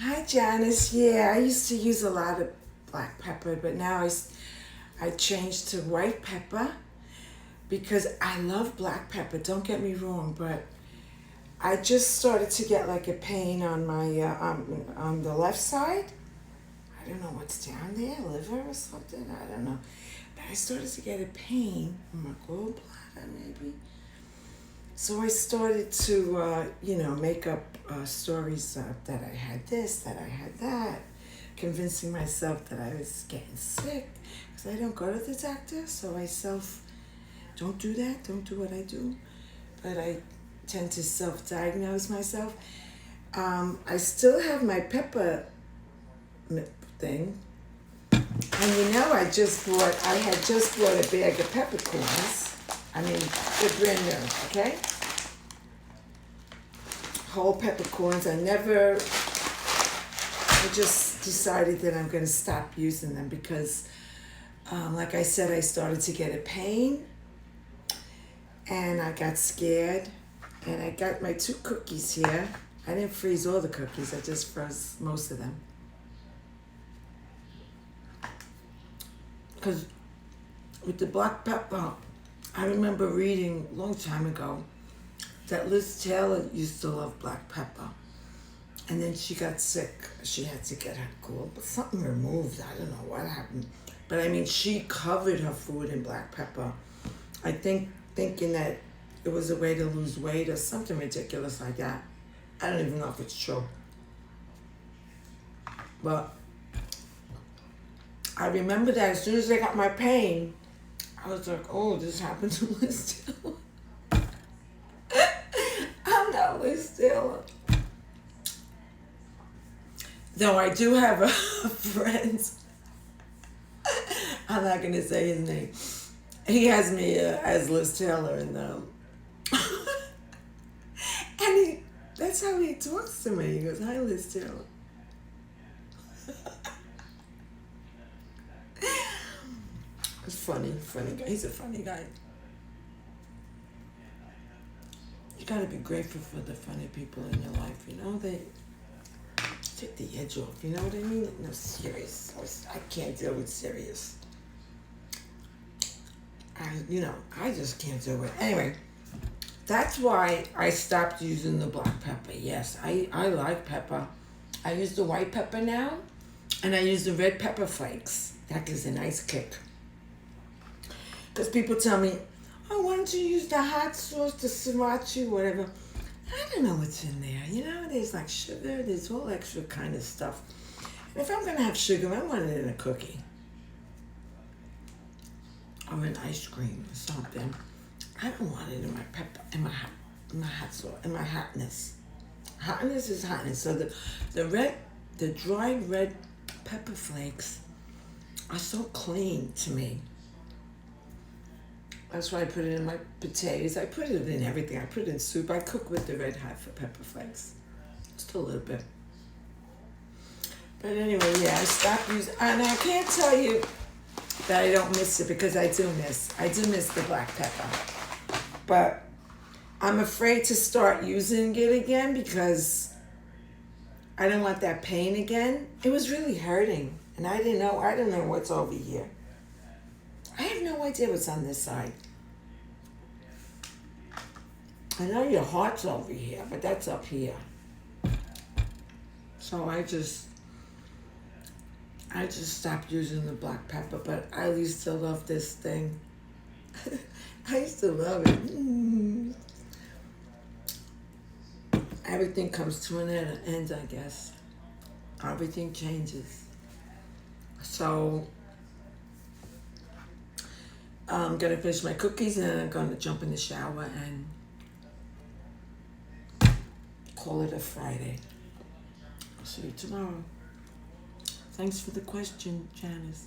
Hi, Janice. Yeah, I used to use a lot of black pepper, but now I changed to white pepper because I love black pepper. Don't get me wrong, but I just started to get like a pain on my on the left side. I don't know what's down there, liver or something. I don't know, but I started to get a pain on my gallbladder, maybe. So I started to, make up stories that I had this, that I had that, convincing myself that I was getting sick because I don't go to the doctor. So don't do that, don't do what I do. But I tend to self-diagnose myself. I still have my pepper thing. And I had just bought a bag of peppercorns. I mean, they're brand new, okay? Whole peppercorns. I just decided that I'm going to stop using them because, like I said, I started to get a pain and I got scared. And I got my 2 cookies here. I didn't freeze all the cookies, I just froze most of them. Because with the black pepper, I remember reading a long time ago that Liz Taylor used to love black pepper. And then she got sick. She had to get her something removed. I don't know what happened. But I mean, she covered her food in black pepper. I think thinking that it was a way to lose weight or something ridiculous like that. I don't even know if it's true. But I remember that as soon as I got my pain, I was like, oh, this happened to Liz Taylor. I'm not Liz Taylor. Though I do have a friend. I'm not going to say his name. He has me as Liz Taylor, and that's how he talks to me. He goes, hi, Liz Taylor. It's funny guy. He's a funny guy. You gotta be grateful for the funny people in your life, they take the edge off, you know what I mean? No, serious. I can't deal with serious. I just can't do it. Anyway, that's why I stopped using the black pepper. Yes, I like pepper. I use the white pepper now, and I use the red pepper flakes. That gives a nice kick. Because people tell me, oh, why don't you use the hot sauce, the sriracha, whatever. I don't know what's in there. There's like sugar, there's all extra kind of stuff. And if I'm going to have sugar, I want it in a cookie. Or an ice cream or something. I don't want it in my pepper, in my hot sauce, in my hotness. Hotness is hotness. So the dried red pepper flakes are so clean to me. That's why I put it in my potatoes. I put it in everything. I put it in soup. I cook with the red hot pepper flakes. Just a little bit. But anyway, yeah, I stopped using, and I can't tell you that I don't miss it because I do miss the black pepper. But I'm afraid to start using it again because I don't want that pain again. It was really hurting, and I don't know what's over here. I have no idea what's on this side. I know your heart's over here, but that's up here. So I just stopped using the black pepper, but I used to love this thing. I used to love it. Everything comes to an end, I guess. Everything changes. So I'm going to finish my cookies and I'm going to jump in the shower and call it a Friday. I'll see you tomorrow. Thanks for the question, Janice.